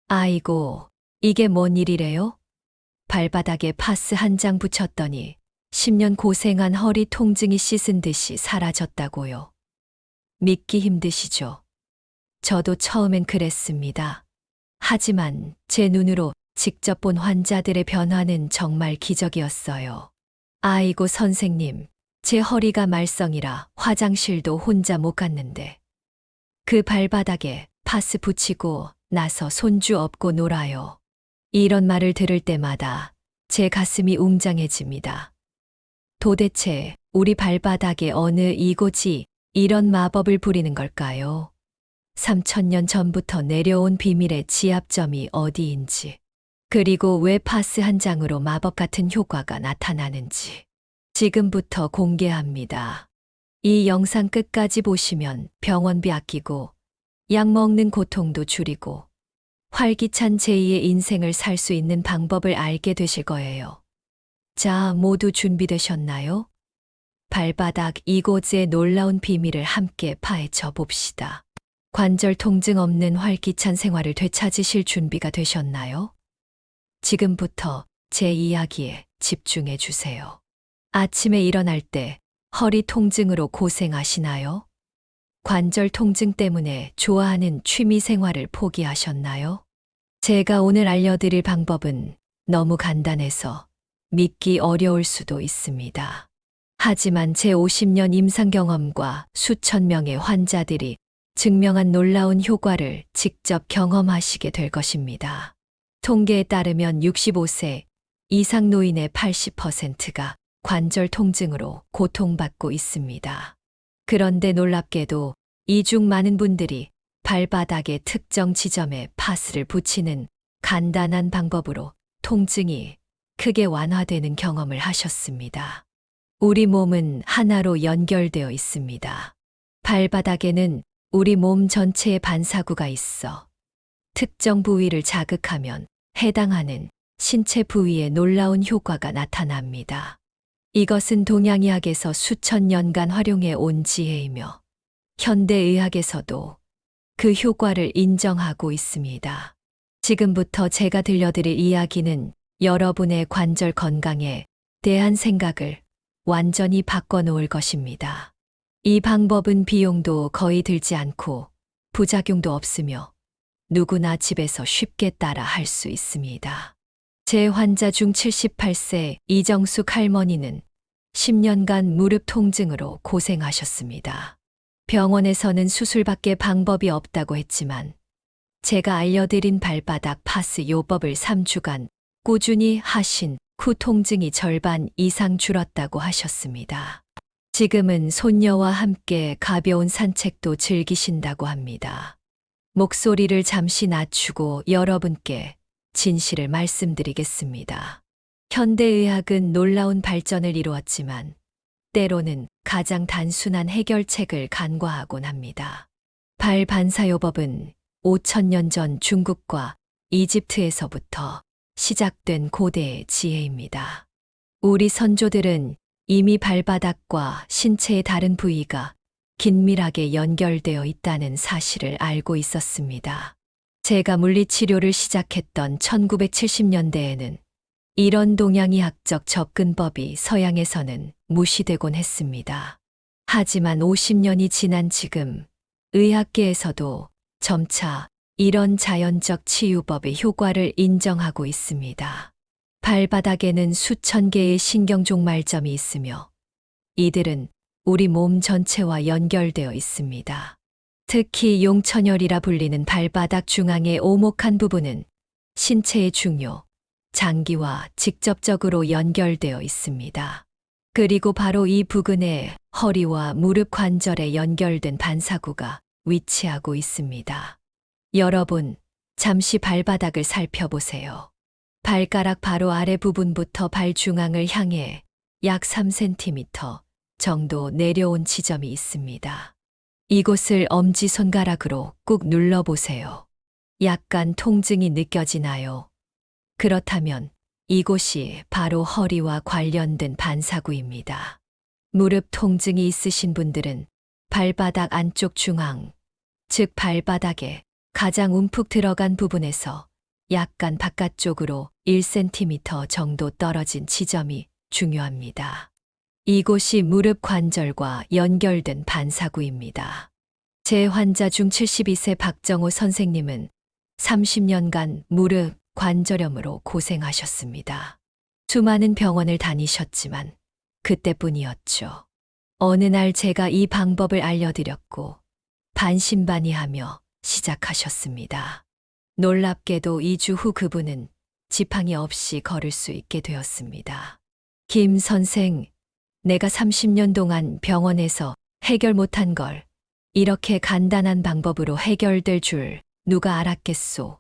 아이고, 이게 뭔 일이래요? 발바닥에 파스 한 장 붙였더니 10년 고생한 허리 통증이 씻은 듯이 사라졌다고요. 믿기 힘드시죠? 저도 처음엔 그랬습니다. 하지만 제 눈으로 직접 본 환자들의 변화는 정말 기적이었어요. 아이고, 선생님, 제 허리가 말썽이라 화장실도 혼자 못 갔는데 그 발바닥에 파스 붙이고 나서 손주 업고 놀아요. 이런 말을 들을 때마다 제 가슴이 웅장해집니다. 도대체 우리 발바닥에 어느 이곳이 이런 마법을 부리는 걸까요? 3000년 전부터 내려온 비밀의 지압점이 어디인지, 그리고 왜 파스 한 장으로 마법 같은 효과가 나타나는지 지금부터 공개합니다. 이 영상 끝까지 보시면 병원비 아끼고 약 먹는 고통도 줄이고 활기찬 제2의 인생을 살 수 있는 방법을 알게 되실 거예요. 자, 모두 준비되셨나요? 발바닥 이곳의 놀라운 비밀을 함께 파헤쳐 봅시다. 관절 통증 없는 활기찬 생활을 되찾으실 준비가 되셨나요? 지금부터 제 이야기에 집중해 주세요. 아침에 일어날 때 허리 통증으로 고생하시나요? 관절 통증 때문에 좋아하는 취미 생활을 포기하셨나요? 제가 오늘 알려드릴 방법은 너무 간단해서 믿기 어려울 수도 있습니다. 하지만 제 50년 임상 경험과 수천 명의 환자들이 증명한 놀라운 효과를 직접 경험하시게 될 것입니다. 통계에 따르면 65세 이상 노인의 80%가 관절 통증으로 고통받고 있습니다. 그런데 놀랍게도 이 중 많은 분들이 발바닥의 특정 지점에 파스를 붙이는 간단한 방법으로 통증이 크게 완화되는 경험을 하셨습니다. 우리 몸은 하나로 연결되어 있습니다. 발바닥에는 우리 몸 전체의 반사구가 있어 특정 부위를 자극하면 해당하는 신체 부위에 놀라운 효과가 나타납니다. 이것은 동양의학에서 수천 년간 활용해 온 지혜이며 현대의학에서도 그 효과를 인정하고 있습니다. 지금부터 제가 들려드릴 이야기는 여러분의 관절 건강에 대한 생각을 완전히 바꿔놓을 것입니다. 이 방법은 비용도 거의 들지 않고 부작용도 없으며 누구나 집에서 쉽게 따라 할 수 있습니다. 제 환자 중 78세 이정숙 할머니는 10년간 무릎 통증으로 고생하셨습니다. 병원에서는 수술밖에 방법이 없다고 했지만 제가 알려드린 발바닥 파스 요법을 3주간 꾸준히 하신 후 통증이 절반 이상 줄었다고 하셨습니다. 지금은 손녀와 함께 가벼운 산책도 즐기신다고 합니다. 목소리를 잠시 낮추고 여러분께 진실을 말씀드리겠습니다. 현대의학은 놀라운 발전을 이루었지만 때로는 가장 단순한 해결책을 간과하곤 합니다. 발 반사요법은 5000년 전 중국과 이집트에서부터 시작된 고대의 지혜입니다. 우리 선조들은 이미 발바닥과 신체의 다른 부위가 긴밀하게 연결되어 있다는 사실을 알고 있었습니다. 제가 물리치료를 시작했던 1970년대에는 이런 동양의학적 접근법이 서양에서는 무시되곤 했습니다. 하지만 50년이 지난 지금 의학계에서도 점차 이런 자연적 치유법의 효과를 인정하고 있습니다. 발바닥에는 수천 개의 신경종말점이 있으며 이들은 우리 몸 전체와 연결되어 있습니다. 특히 용천혈이라 불리는 발바닥 중앙의 오목한 부분은 신체의 중요, 장기와 직접적으로 연결되어 있습니다. 그리고 바로 이 부근에 허리와 무릎 관절에 연결된 반사구가 위치하고 있습니다. 여러분, 잠시 발바닥을 살펴보세요. 발가락 바로 아래 부분부터 발 중앙을 향해 약 3cm 정도 내려온 지점이 있습니다. 이곳을 엄지손가락으로 꾹 눌러보세요. 약간 통증이 느껴지나요? 그렇다면 이곳이 바로 허리와 관련된 반사구입니다. 무릎 통증이 있으신 분들은 발바닥 안쪽 중앙, 즉 발바닥에 가장 움푹 들어간 부분에서 약간 바깥쪽으로 1cm 정도 떨어진 지점이 중요합니다. 이곳이 무릎 관절과 연결된 반사구입니다. 제 환자 중 72세 박정호 선생님은 30년간 무릎 관절염으로 고생하셨습니다. 수많은 병원을 다니셨지만 그때뿐이었죠. 어느 날 제가 이 방법을 알려드렸고 반신반의하며 시작하셨습니다. 놀랍게도 2주 후 그분은 지팡이 없이 걸을 수 있게 되었습니다. 김 선생, 내가 30년 동안 병원에서 해결 못한 걸 이렇게 간단한 방법으로 해결될 줄 누가 알았겠소?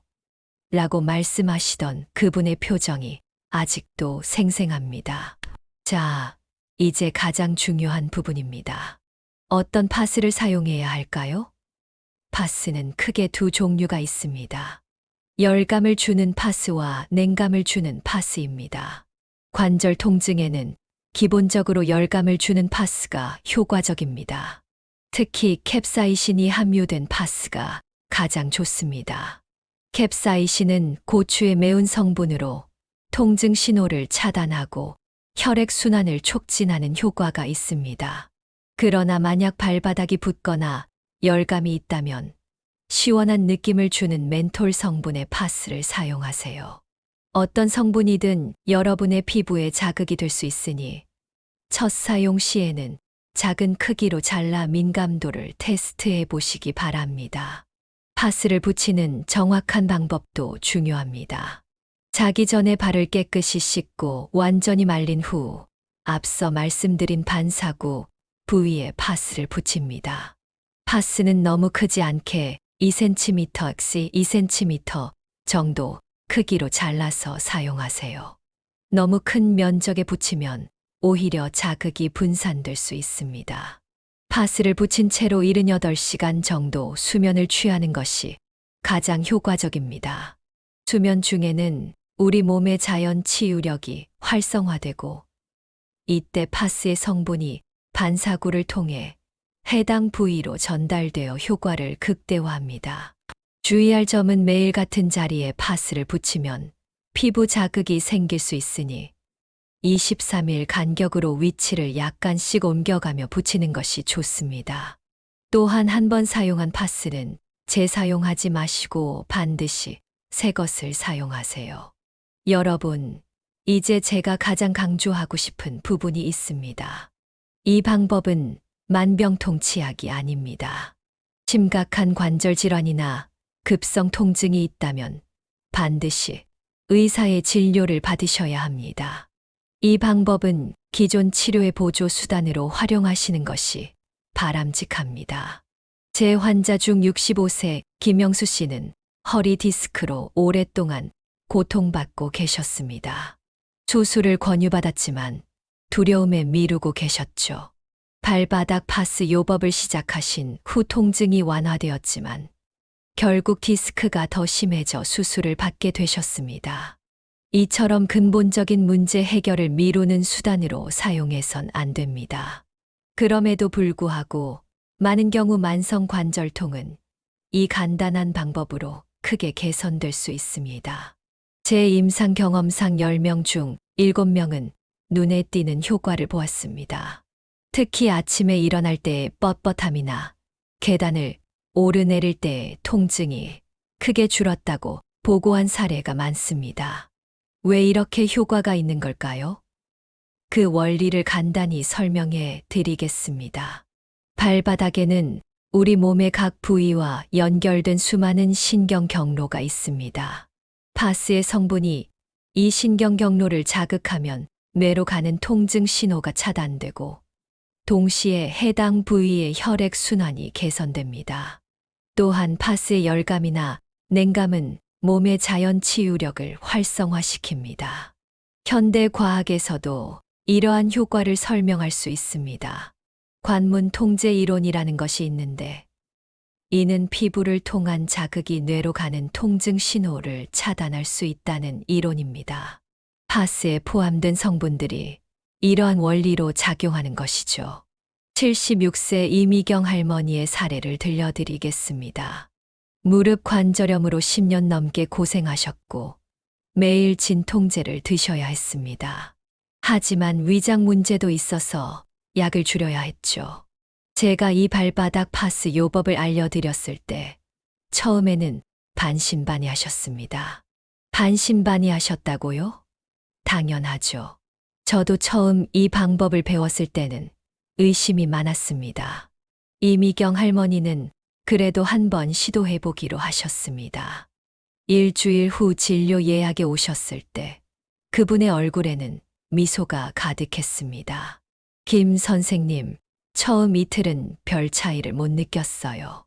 라고 말씀하시던 그분의 표정이 아직도 생생합니다. 자, 이제 가장 중요한 부분입니다. 어떤 파스를 사용해야 할까요? 파스는 크게 두 종류가 있습니다. 열감을 주는 파스와 냉감을 주는 파스입니다. 관절 통증에는 기본적으로 열감을 주는 파스가 효과적입니다. 특히 캡사이신이 함유된 파스가 가장 좋습니다. 캡사이신은 고추의 매운 성분으로 통증 신호를 차단하고 혈액순환을 촉진하는 효과가 있습니다. 그러나 만약 발바닥이 붓거나 열감이 있다면 시원한 느낌을 주는 멘톨 성분의 파스를 사용하세요. 어떤 성분이든 여러분의 피부에 자극이 될 수 있으니 첫 사용 시에는 작은 크기로 잘라 민감도를 테스트해 보시기 바랍니다. 파스를 붙이는 정확한 방법도 중요합니다. 자기 전에 발을 깨끗이 씻고 완전히 말린 후 앞서 말씀드린 반사구 부위에 파스를 붙입니다. 파스는 너무 크지 않게 2cm x 2cm 정도 크기로 잘라서 사용하세요. 너무 큰 면적에 붙이면 오히려 자극이 분산될 수 있습니다. 파스를 붙인 채로 78시간 정도 수면을 취하는 것이 가장 효과적입니다. 수면 중에는 우리 몸의 자연 치유력이 활성화되고 이때 파스의 성분이 반사구를 통해 해당 부위로 전달되어 효과를 극대화합니다. 주의할 점은 매일 같은 자리에 파스를 붙이면 피부 자극이 생길 수 있으니 23일 간격으로 위치를 약간씩 옮겨가며 붙이는 것이 좋습니다. 또한 한 번 사용한 파스는 재사용하지 마시고 반드시 새 것을 사용하세요. 여러분, 이제 제가 가장 강조하고 싶은 부분이 있습니다. 이 방법은 만병통치약이 아닙니다. 심각한 관절 질환이나 급성 통증이 있다면 반드시 의사의 진료를 받으셔야 합니다. 이 방법은 기존 치료의 보조 수단으로 활용하시는 것이 바람직합니다. 제 환자 중 65세 김영수 씨는 허리 디스크로 오랫동안 고통받고 계셨습니다. 수술을 권유받았지만 두려움에 미루고 계셨죠. 발바닥 파스 요법을 시작하신 후 통증이 완화되었지만 결국 디스크가 더 심해져 수술을 받게 되셨습니다. 이처럼 근본적인 문제 해결을 미루는 수단으로 사용해선 안 됩니다. 그럼에도 불구하고 많은 경우 만성 관절통은 이 간단한 방법으로 크게 개선될 수 있습니다. 제 임상 경험상 10명 중 7명은 눈에 띄는 효과를 보았습니다. 특히 아침에 일어날 때의 뻣뻣함이나 계단을 오르내릴 때의 통증이 크게 줄었다고 보고한 사례가 많습니다. 왜 이렇게 효과가 있는 걸까요? 그 원리를 간단히 설명해 드리겠습니다. 발바닥에는 우리 몸의 각 부위와 연결된 수많은 신경 경로가 있습니다. 파스의 성분이 이 신경 경로를 자극하면 뇌로 가는 통증 신호가 차단되고 동시에 해당 부위의 혈액 순환이 개선됩니다. 또한 파스의 열감이나 냉감은 몸의 자연 치유력을 활성화시킵니다. 현대 과학에서도 이러한 효과를 설명할 수 있습니다. 관문 통제 이론이라는 것이 있는데 이는 피부를 통한 자극이 뇌로 가는 통증 신호를 차단할 수 있다는 이론입니다. 파스에 포함된 성분들이 이러한 원리로 작용하는 것이죠. 76세 이미경 할머니의 사례를 들려드리겠습니다. 무릎 관절염으로 10년 넘게 고생하셨고 매일 진통제를 드셔야 했습니다. 하지만 위장 문제도 있어서 약을 줄여야 했죠. 제가 이 발바닥 파스 요법을 알려드렸을 때 처음에는 반신반의하셨습니다. 반신반의하셨다고요? 당연하죠. 저도 처음 이 방법을 배웠을 때는 의심이 많았습니다. 이미경 할머니는 그래도 한번 시도해보기로 하셨습니다. 일주일 후 진료 예약에 오셨을 때 그분의 얼굴에는 미소가 가득했습니다. 김 선생님, 처음 이틀은 별 차이를 못 느꼈어요.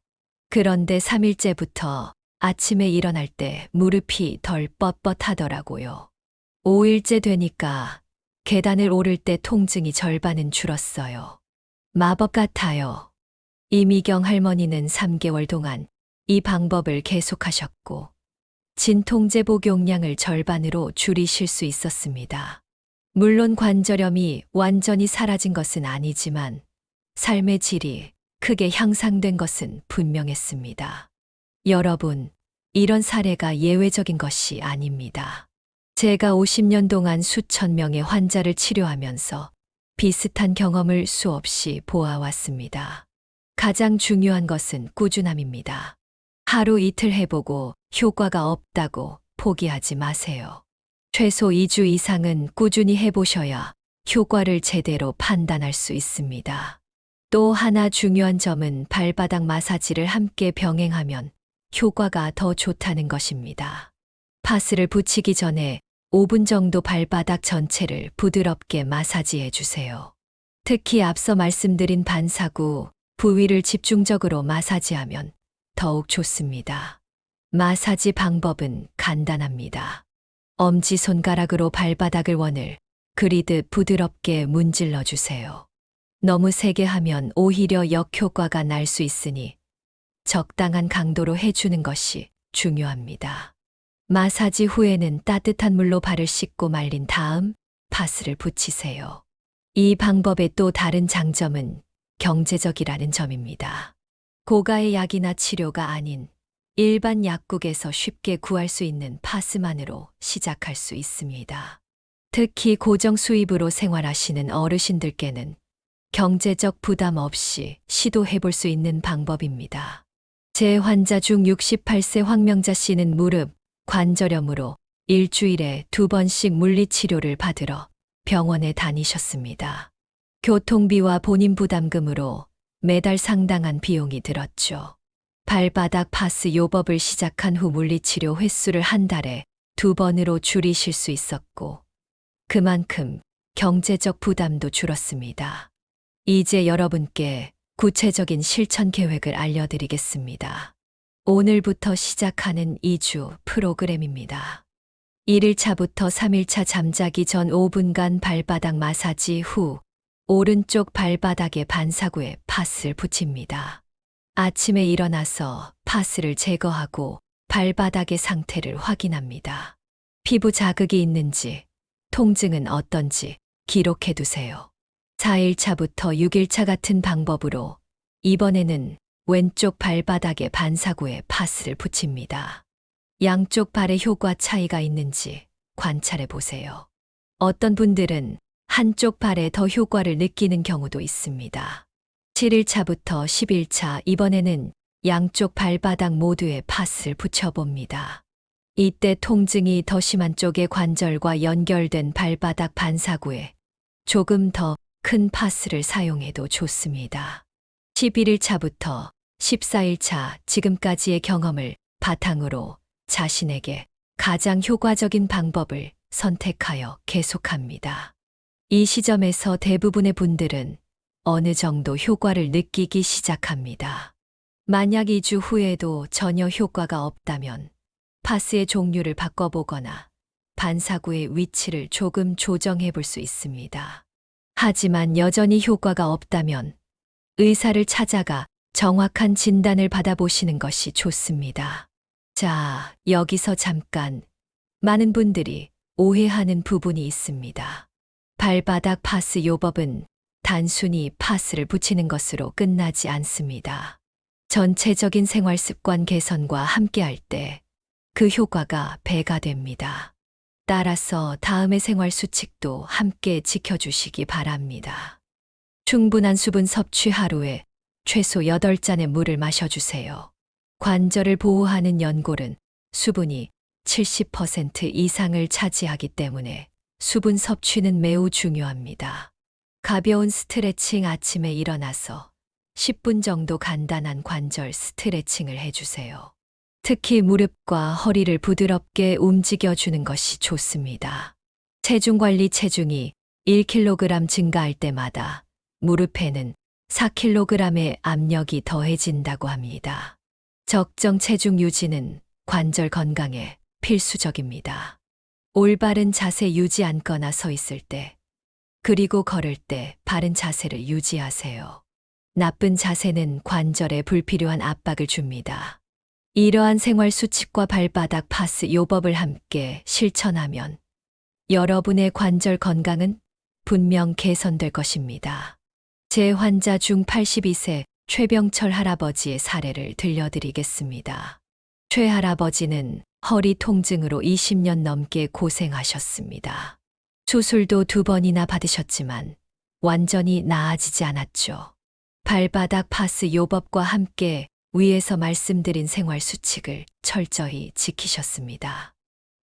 그런데 3일째부터 아침에 일어날 때 무릎이 덜 뻣뻣하더라고요. 5일째 되니까 계단을 오를 때 통증이 절반은 줄었어요. 마법 같아요. 이미경 할머니는 3개월 동안 이 방법을 계속하셨고 진통제 복용량을 절반으로 줄이실 수 있었습니다. 물론 관절염이 완전히 사라진 것은 아니지만 삶의 질이 크게 향상된 것은 분명했습니다. 여러분, 이런 사례가 예외적인 것이 아닙니다. 제가 50년 동안 수천 명의 환자를 치료하면서 비슷한 경험을 수없이 보아왔습니다. 가장 중요한 것은 꾸준함입니다. 하루 이틀 해보고 효과가 없다고 포기하지 마세요. 최소 2주 이상은 꾸준히 해보셔야 효과를 제대로 판단할 수 있습니다. 또 하나 중요한 점은 발바닥 마사지를 함께 병행하면 효과가 더 좋다는 것입니다. 파스를 붙이기 전에 5분 정도 발바닥 전체를 부드럽게 마사지해 주세요. 특히 앞서 말씀드린 반사구 부위를 집중적으로 마사지하면 더욱 좋습니다. 마사지 방법은 간단합니다. 엄지손가락으로 발바닥을 원을 그리듯 부드럽게 문질러 주세요. 너무 세게 하면 오히려 역효과가 날 수 있으니 적당한 강도로 해주는 것이 중요합니다. 마사지 후에는 따뜻한 물로 발을 씻고 말린 다음 파스를 붙이세요. 이 방법의 또 다른 장점은 경제적이라는 점입니다. 고가의 약이나 치료가 아닌 일반 약국에서 쉽게 구할 수 있는 파스만으로 시작할 수 있습니다. 특히 고정 수입으로 생활하시는 어르신들께는 경제적 부담 없이 시도해 볼 수 있는 방법입니다. 제 환자 중 68세 황명자 씨는 무릎 관절염으로 일주일에 2번씩 물리치료를 받으러 병원에 다니셨습니다. 교통비와 본인 부담금으로 매달 상당한 비용이 들었죠. 발바닥 파스 요법을 시작한 후 물리치료 횟수를 한 달에 2번으로 줄이실 수 있었고 그만큼 경제적 부담도 줄었습니다. 이제 여러분께 구체적인 실천 계획을 알려드리겠습니다. 오늘부터 시작하는 2주 프로그램입니다. 1일차부터 3일차 잠자기 전 5분간 발바닥 마사지 후 오른쪽 발바닥에 반사구에 파스를 붙입니다. 아침에 일어나서 파스를 제거하고 발바닥의 상태를 확인합니다. 피부 자극이 있는지, 통증은 어떤지 기록해 두세요. 4일차부터 6일차 같은 방법으로 이번에는 왼쪽 발바닥에 반사구에 파스를 붙입니다. 양쪽 발의 효과 차이가 있는지 관찰해 보세요. 어떤 분들은 한쪽 발에 더 효과를 느끼는 경우도 있습니다. 7일차부터 10일차 이번에는 양쪽 발바닥 모두에 파스를 붙여봅니다. 이때 통증이 더 심한 쪽의 관절과 연결된 발바닥 반사구에 조금 더 큰 파스를 사용해도 좋습니다. 11일차부터 14일차 지금까지의 경험을 바탕으로 자신에게 가장 효과적인 방법을 선택하여 계속합니다. 이 시점에서 대부분의 분들은 어느 정도 효과를 느끼기 시작합니다. 만약 2주 후에도 전혀 효과가 없다면 파스의 종류를 바꿔보거나 반사구의 위치를 조금 조정해 볼 수 있습니다. 하지만 여전히 효과가 없다면 의사를 찾아가 정확한 진단을 받아보시는 것이 좋습니다. 자, 여기서 잠깐 많은 분들이 오해하는 부분이 있습니다. 발바닥 파스 요법은 단순히 파스를 붙이는 것으로 끝나지 않습니다. 전체적인 생활 습관 개선과 함께할 때 그 효과가 배가 됩니다. 따라서 다음의 생활 수칙도 함께 지켜주시기 바랍니다. 충분한 수분 섭취 하루에 최소 8잔의 물을 마셔주세요. 관절을 보호하는 연골은 수분이 70% 이상을 차지하기 때문에 수분 섭취는 매우 중요합니다. 가벼운 스트레칭 아침에 일어나서 10분 정도 간단한 관절 스트레칭을 해주세요. 특히 무릎과 허리를 부드럽게 움직여주는 것이 좋습니다. 체중 관리 체중이 1kg 증가할 때마다 무릎에는 4kg의 압력이 더해진다고 합니다. 적정 체중 유지는 관절 건강에 필수적입니다. 올바른 자세 유지 앉거나 서 있을 때, 그리고 걸을 때 바른 자세를 유지하세요. 나쁜 자세는 관절에 불필요한 압박을 줍니다. 이러한 생활 수칙과 발바닥 파스 요법을 함께 실천하면 여러분의 관절 건강은 분명 개선될 것입니다. 제 환자 중 82세 최병철 할아버지의 사례를 들려드리겠습니다. 최 할아버지는 허리 통증으로 20년 넘게 고생하셨습니다. 수술도 2번이나 받으셨지만 완전히 나아지지 않았죠. 발바닥 파스 요법과 함께 위에서 말씀드린 생활 수칙을 철저히 지키셨습니다.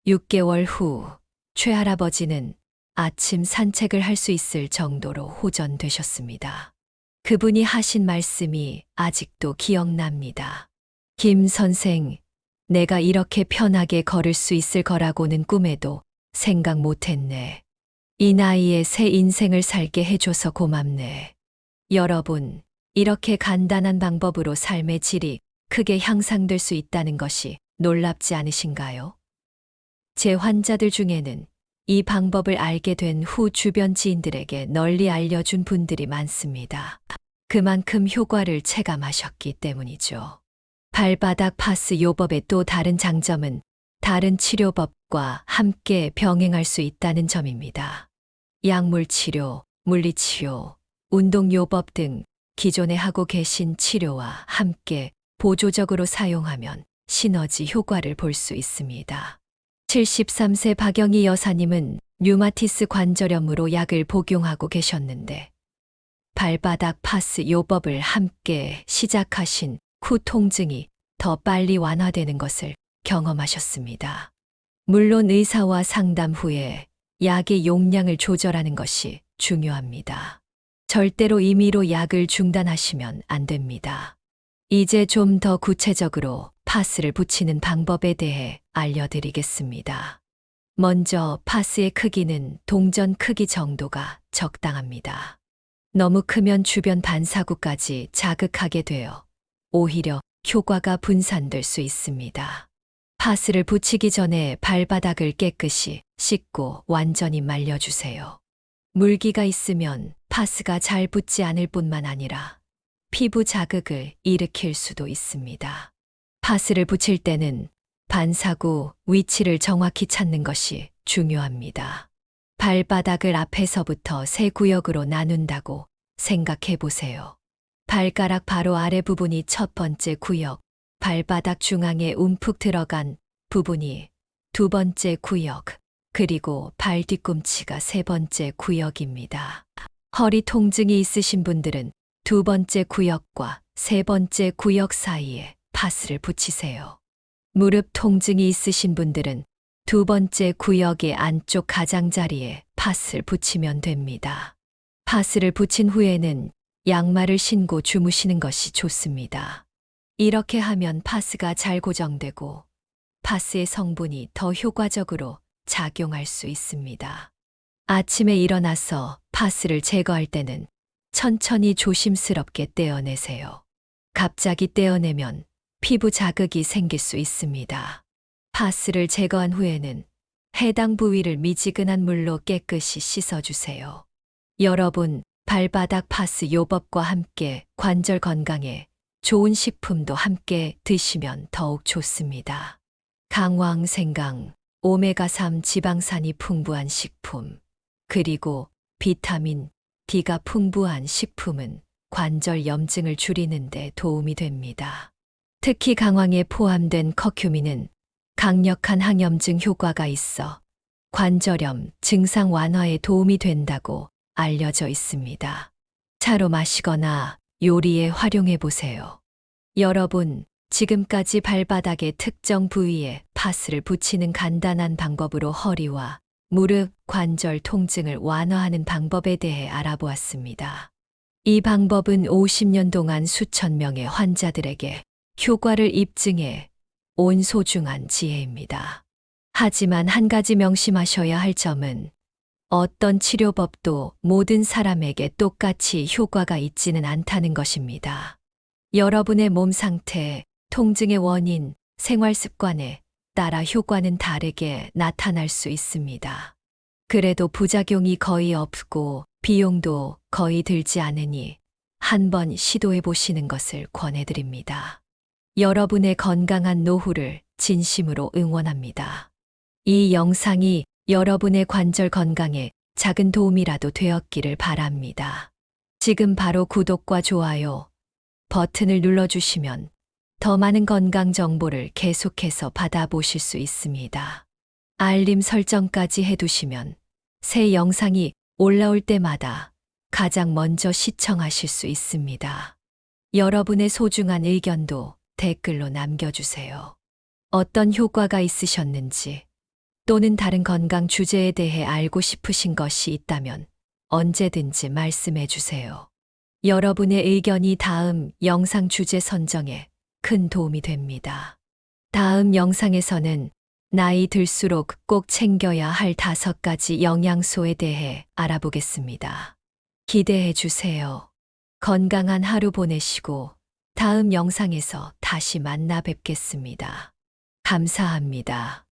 6개월 후 최 할아버지는 아침 산책을 할 수 있을 정도로 호전되셨습니다. 그분이 하신 말씀이 아직도 기억납니다. 김 선생, 내가 이렇게 편하게 걸을 수 있을 거라고는 꿈에도 생각 못했네. 이 나이에 새 인생을 살게 해줘서 고맙네. 여러분, 이렇게 간단한 방법으로 삶의 질이 크게 향상될 수 있다는 것이 놀랍지 않으신가요? 제 환자들 중에는 이 방법을 알게 된 후 주변 지인들에게 널리 알려준 분들이 많습니다. 그만큼 효과를 체감하셨기 때문이죠. 발바닥 파스 요법의 또 다른 장점은 다른 치료법과 함께 병행할 수 있다는 점입니다. 약물 치료, 물리치료, 운동요법 등 기존에 하고 계신 치료와 함께 보조적으로 사용하면 시너지 효과를 볼 수 있습니다. 73세 박영희 여사님은 류마티스 관절염으로 약을 복용하고 계셨는데 발바닥 파스 요법을 함께 시작하신 후 통증이 더 빨리 완화되는 것을 경험하셨습니다. 물론 의사와 상담 후에 약의 용량을 조절하는 것이 중요합니다. 절대로 임의로 약을 중단하시면 안 됩니다. 이제 좀 더 구체적으로 파스를 붙이는 방법에 대해 알려드리겠습니다. 먼저 파스의 크기는 동전 크기 정도가 적당합니다. 너무 크면 주변 반사구까지 자극하게 되어 오히려 효과가 분산될 수 있습니다. 파스를 붙이기 전에 발바닥을 깨끗이 씻고 완전히 말려주세요. 물기가 있으면 파스가 잘 붙지 않을 뿐만 아니라 피부 자극을 일으킬 수도 있습니다. 파스를 붙일 때는 반사구 위치를 정확히 찾는 것이 중요합니다. 발바닥을 앞에서부터 세 구역으로 나눈다고 생각해 보세요. 발가락 바로 아래 부분이 첫 번째 구역, 발바닥 중앙에 움푹 들어간 부분이 두 번째 구역, 그리고 발 뒤꿈치가 세 번째 구역입니다. 허리 통증이 있으신 분들은 두 번째 구역과 세 번째 구역 사이에 파스를 붙이세요. 무릎 통증이 있으신 분들은 두 번째 구역의 안쪽 가장자리에 파스를 붙이면 됩니다. 파스를 붙인 후에는 양말을 신고 주무시는 것이 좋습니다. 이렇게 하면 파스가 잘 고정되고 파스의 성분이 더 효과적으로 작용할 수 있습니다. 아침에 일어나서 파스를 제거할 때는 천천히 조심스럽게 떼어내세요. 갑자기 떼어내면 피부 자극이 생길 수 있습니다. 파스를 제거한 후에는 해당 부위를 미지근한 물로 깨끗이 씻어주세요. 여러분, 발바닥 파스 요법과 함께 관절 건강에 좋은 식품도 함께 드시면 더욱 좋습니다. 강황, 생강, 오메가3 지방산이 풍부한 식품, 그리고 비타민 D가 풍부한 식품은 관절 염증을 줄이는 데 도움이 됩니다. 특히 강황에 포함된 커큐민은 강력한 항염증 효과가 있어 관절염 증상 완화에 도움이 된다고 알려져 있습니다. 차로 마시거나 요리에 활용해 보세요. 여러분, 지금까지 발바닥의 특정 부위에 파스를 붙이는 간단한 방법으로 허리와 무릎 관절 통증을 완화하는 방법에 대해 알아보았습니다. 이 방법은 50년 동안 수천 명의 환자들에게 효과를 입증해 온 소중한 지혜입니다. 하지만 한 가지 명심하셔야 할 점은 어떤 치료법도 모든 사람에게 똑같이 효과가 있지는 않다는 것입니다. 여러분의 몸 상태, 통증의 원인, 생활 습관에 따라 효과는 다르게 나타날 수 있습니다. 그래도 부작용이 거의 없고 비용도 거의 들지 않으니 한번 시도해 보시는 것을 권해드립니다. 여러분의 건강한 노후를 진심으로 응원합니다. 이 영상이 여러분의 관절 건강에 작은 도움이라도 되었기를 바랍니다. 지금 바로 구독과 좋아요 버튼을 눌러주시면 더 많은 건강 정보를 계속해서 받아보실 수 있습니다. 알림 설정까지 해두시면 새 영상이 올라올 때마다 가장 먼저 시청하실 수 있습니다. 여러분의 소중한 의견도 댓글로 남겨주세요. 어떤 효과가 있으셨는지 또는 다른 건강 주제에 대해 알고 싶으신 것이 있다면 언제든지 말씀해 주세요. 여러분의 의견이 다음 영상 주제 선정에 큰 도움이 됩니다. 다음 영상에서는 나이 들수록 꼭 챙겨야 할 5가지 영양소에 대해 알아보겠습니다. 기대해 주세요. 건강한 하루 보내시고 다음 영상에서 다시 만나 뵙겠습니다. 감사합니다.